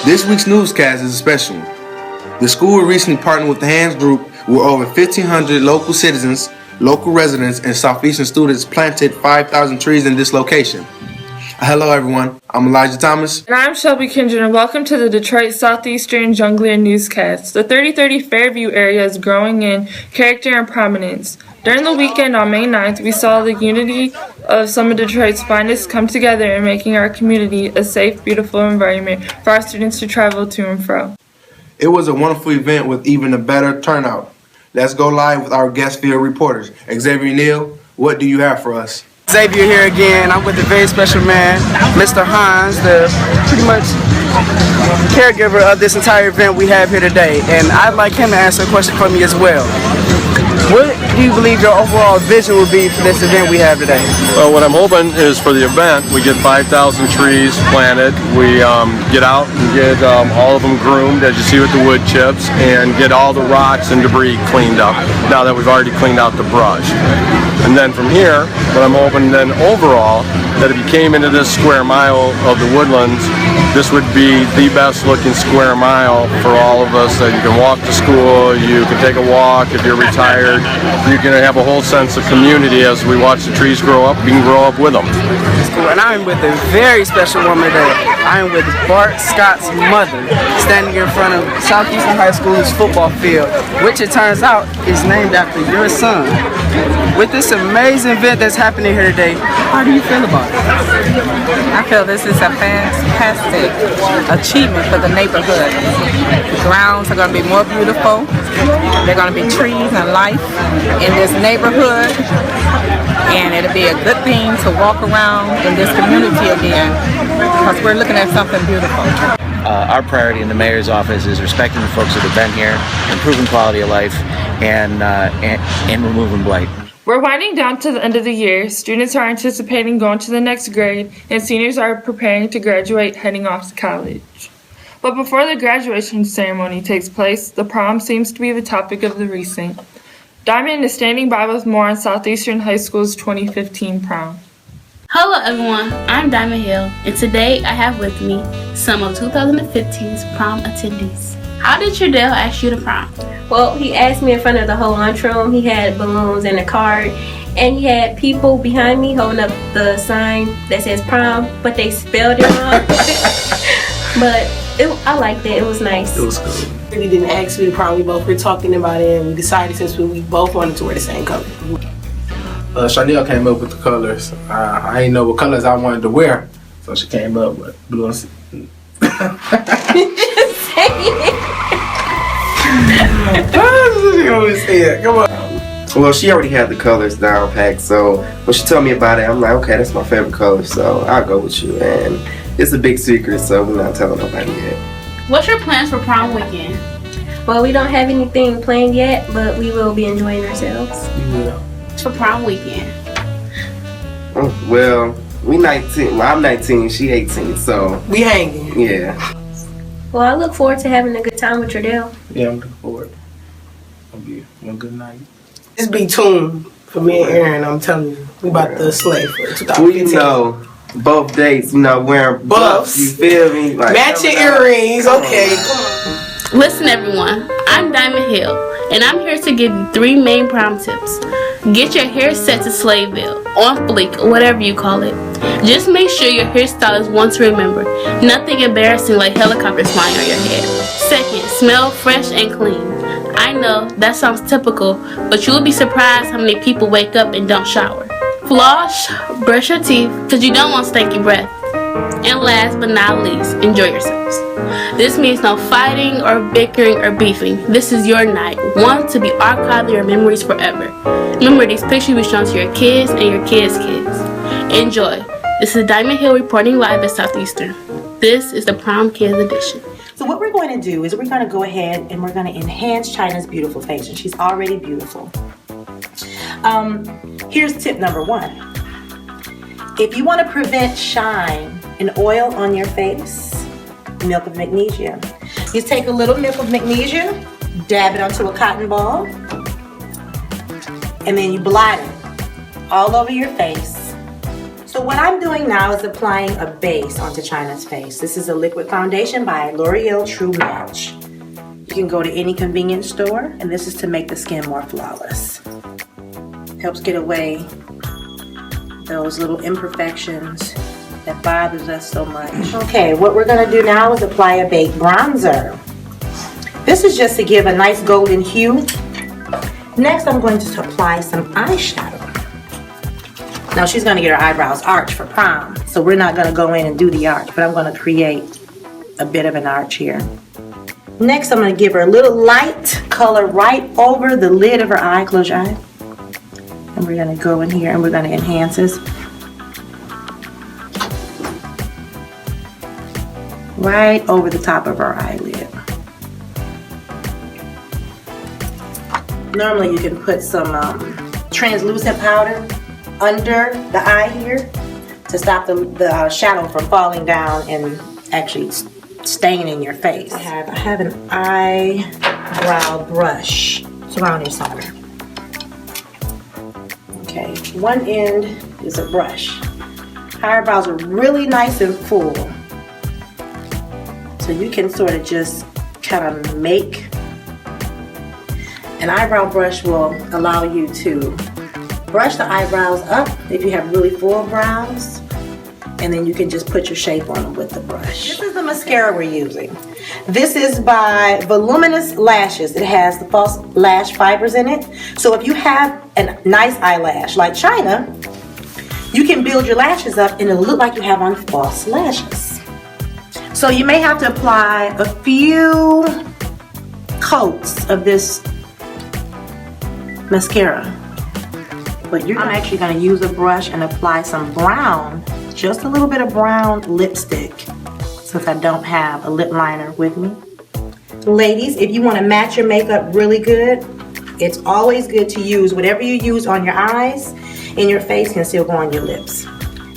This week's newscast is a special one. The school recently partnered with the Hands Group, where over 1,500 local citizens, local residents, and Southeastern students planted 5,000 trees in this location. Hello everyone, I'm Elijah Thomas. And I'm Shelby Kindred, and welcome to the Detroit Southeastern Newscast. The 3030 Fairview area is growing in character and prominence. During the weekend on May 9th, we saw the unity of some of Detroit's finest come together in making our community a safe, beautiful environment for our students to travel to and fro. It was a wonderful event with even a better turnout. Let's go live with our guest field reporters. Xavier Neal, what do you have for us? Xavier here again. I'm with a very special man, Mr. Hans, the pretty much caregiver of this entire event we have here today. And I'd like him to answer a question for me as well. What do you believe your overall vision will be for this event we have today? Well, what I'm hoping is for the event, we get 5,000 trees planted. We get out and get all of them groomed, as you see with the wood chips, and get all the rocks and debris cleaned up now that we've already cleaned out the brush. And then from here, what I'm hoping then overall, that if you came into this square mile of the Woodlands, this would be the best looking square mile for all of us, that you can walk to school, you can take a walk if you're retired, you can have a whole sense of community as we watch the trees grow up, you can grow up with them. And I'm with a very special woman today. I'm with Bart Scott's mother, standing in front of Southeastern High School's football field, which it turns out is named after your son. With this amazing event that's happening here today, how do you feel about it? I feel this is a fantastic achievement for the neighborhood. The grounds are going to be more beautiful. There are going to be trees and life in this neighborhood. And it'll be a good thing to walk around in this community again, because we're looking at something beautiful. Our priority in the mayor's office is respecting the folks that have been here, improving quality of life, and removing blight. We're winding down to the end of the year. Students are anticipating going to the next grade, and seniors are preparing to graduate, heading off to college. But before the graduation ceremony takes place, the prom seems to be the topic of the recent. Diamond is standing by with more on Southeastern High School's 2015 prom. Hello everyone, I'm Diamond Hill, and today I have with me some of 2015's prom attendees. How did Trudell ask you to prom? Well, he asked me in front of the whole lunchroom. He had balloons and a card, and he had people behind me holding up the sign that says prom, but they spelled it wrong. But I liked it. It was nice. It was cool. He didn't ask me to prom. We both were talking about it, and we decided since we both wanted to wear the same color. Chanel came up with the colors. I didn't know what colors I wanted to wear, so she came up with blue and Come on. Well, she already had the colors down packed, so when she told me about it, I'm like, okay, that's my favorite color, so I'll go with you. And it's a big secret, so we're not telling nobody yet. What's your plans for prom weekend? Well, we don't have anything planned yet, but we will be enjoying ourselves. Yeah. For prom weekend? Well, we 19. Well, I'm 19, she 18, so we hanging. Yeah. Well, I look forward to having a good time with Trudell. Yeah, I'm looking forward. It'll be one good night. Just be tuned for me and Aaron. I'm telling you, we about to slay for 2015. We know both dates, wearing buffs. You feel me? Like, matching earrings. Okay. Listen, everyone. I'm Diamond Hill, and I'm here to give you 3 main prom tips. Get your hair set to Slayville, on fleek, or whatever you call it. Just make sure your hairstyle is one to remember. Nothing embarrassing like helicopters flying on your head. Second, smell fresh and clean. I know that sounds typical, but you will be surprised how many people wake up and don't shower. Floss, brush your teeth, because you don't want stanky breath. And last but not least, enjoy yourselves. This means no fighting or bickering or beefing. This is your night, one to be archived in your memories forever. Remember, these pictures will be shown to your kids and your kids' kids. Enjoy. This is Diamond Hill reporting live at Southeastern. This is the Prom Kids Edition. So what we're going to do is we're going to go ahead and we're going to enhance China's beautiful face, and she's already beautiful. Here's tip number 1. If you want to prevent shine and oil on your face, milk of magnesia. You take a little milk of magnesia, dab it onto a cotton ball, and then you blot it all over your face. So what I'm doing now is applying a base onto China's face. This is a liquid foundation by L'Oreal True Match. You can go to any convenience store, and this is to make the skin more flawless. Helps get away those little imperfections that bothers us so much. Okay, what we're gonna do now is apply a baked bronzer. This is just to give a nice golden hue. Next, I'm going to apply some eyeshadow. Now she's gonna get her eyebrows arched for prom, so we're not gonna go in and do the arch, but I'm gonna create a bit of an arch here. Next, I'm gonna give her a little light color right over the lid of her eye. Close your eye. And we're gonna go in here and we're gonna enhance this. Right over the top of her eyelid. Normally you can put some translucent powder under the eye here to stop the shadow from falling down and actually staining your face. I have an eyebrow brush. It's around here somewhere. Okay, one end is a brush. Eyebrows are really nice and full. So you can sort of just kind of make. An eyebrow brush will allow you to brush the eyebrows up if you have really full brows, and then you can just put your shape on them with the brush. This is the mascara we're using. This is by Voluminous Lashes. It has the false lash fibers in it. So if you have a nice eyelash like China, you can build your lashes up and it'll look like you have on false lashes. So you may have to apply a few coats of this mascara. But I'm actually going to use a brush and apply some brown, just a little bit of brown lipstick, since I don't have a lip liner with me. Ladies, if you want to match your makeup really good, it's always good to use whatever you use on your eyes and your face can still go on your lips.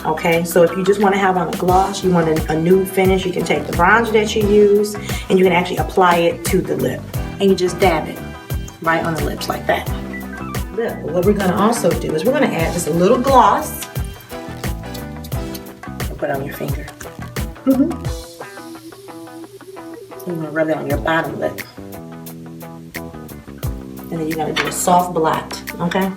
Okay, so if you just want to have on a gloss, you want a nude finish, you can take the bronzer that you use and you can actually apply it to the lip. And you just dab it right on the lips like that. What we're going to also do is we're going to add just a little gloss and put it on your finger. And you're going to rub it on your bottom lip. And then you're going to do a soft blot, okay?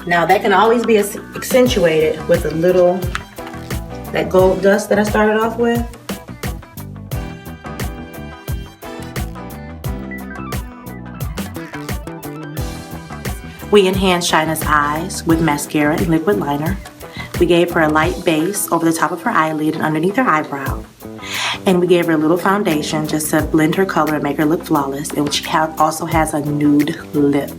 Now that can always be accentuated with a little, that gold dust that I started off with. We enhanced China's eyes with mascara and liquid liner. We gave her a light base over the top of her eyelid and underneath her eyebrow. And we gave her a little foundation just to blend her color and make her look flawless. And she also has a nude lip.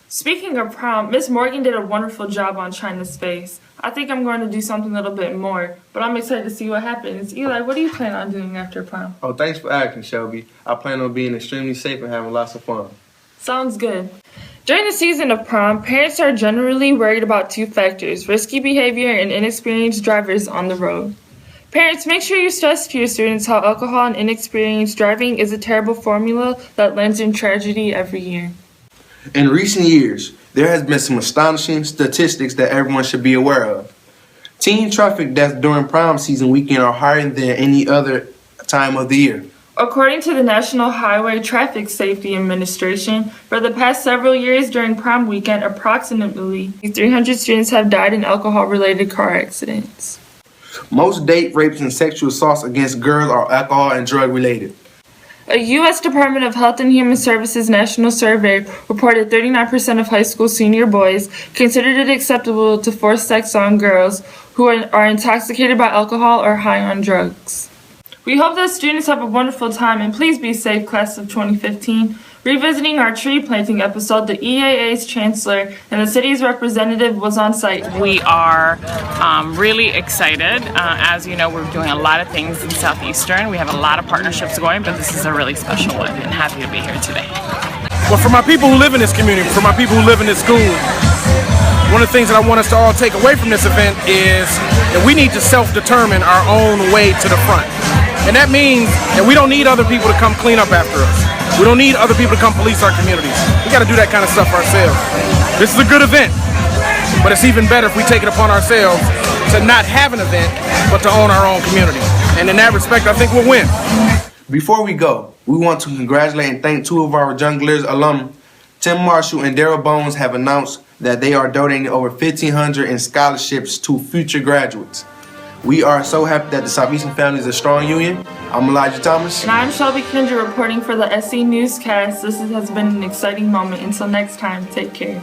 Speaking of prom, Miss Morgan did a wonderful job on China's face. I think I'm going to do something a little bit more, but I'm excited to see what happens. Eli, what do you plan on doing after prom? Oh, thanks for asking, Shelby. I plan on being extremely safe and having lots of fun. Sounds good. During the season of prom, parents are generally worried about two factors: risky behavior and inexperienced drivers on the road. Parents, make sure you stress to your students how alcohol and inexperienced driving is a terrible formula that lands in tragedy every year. In recent years, there has been some astonishing statistics that everyone should be aware of. Teen traffic deaths during prom season weekend are higher than any other time of the year. According to the National Highway Traffic Safety Administration, for the past several years during prom weekend, approximately 300 students have died in alcohol-related car accidents. Most date rapes and sexual assaults against girls are alcohol and drug related. A U.S. Department of Health and Human Services national survey reported 39% of high school senior boys considered it acceptable to force sex on girls who are intoxicated by alcohol or high on drugs. We hope that students have a wonderful time, and please be safe, class of 2015. Revisiting our tree planting episode, the EAA's chancellor and the city's representative was on site. We are really excited. As you know, we're doing a lot of things in Southeastern. We have a lot of partnerships going, but this is a really special one, and happy to be here today. Well, for my people who live in this community, for my people who live in this school, one of the things that I want us to all take away from this event is that we need to self-determine our own way to the front. And that means that we don't need other people to come clean up after us. We don't need other people to come police our communities. We got to do that kind of stuff ourselves. This is a good event, but it's even better if we take it upon ourselves to not have an event, but to own our own community. And in that respect, I think we'll win. Before we go, we want to congratulate and thank two of our Junglers alum. Tim Marshall and Daryl Bones have announced that they are donating over $1,500 in scholarships to future graduates. We are so happy that the Southeastern family is a strong union. I'm Elijah Thomas. And I'm Shelby Kendra reporting for the SC Newscast. This has been an exciting moment. Until next time, take care.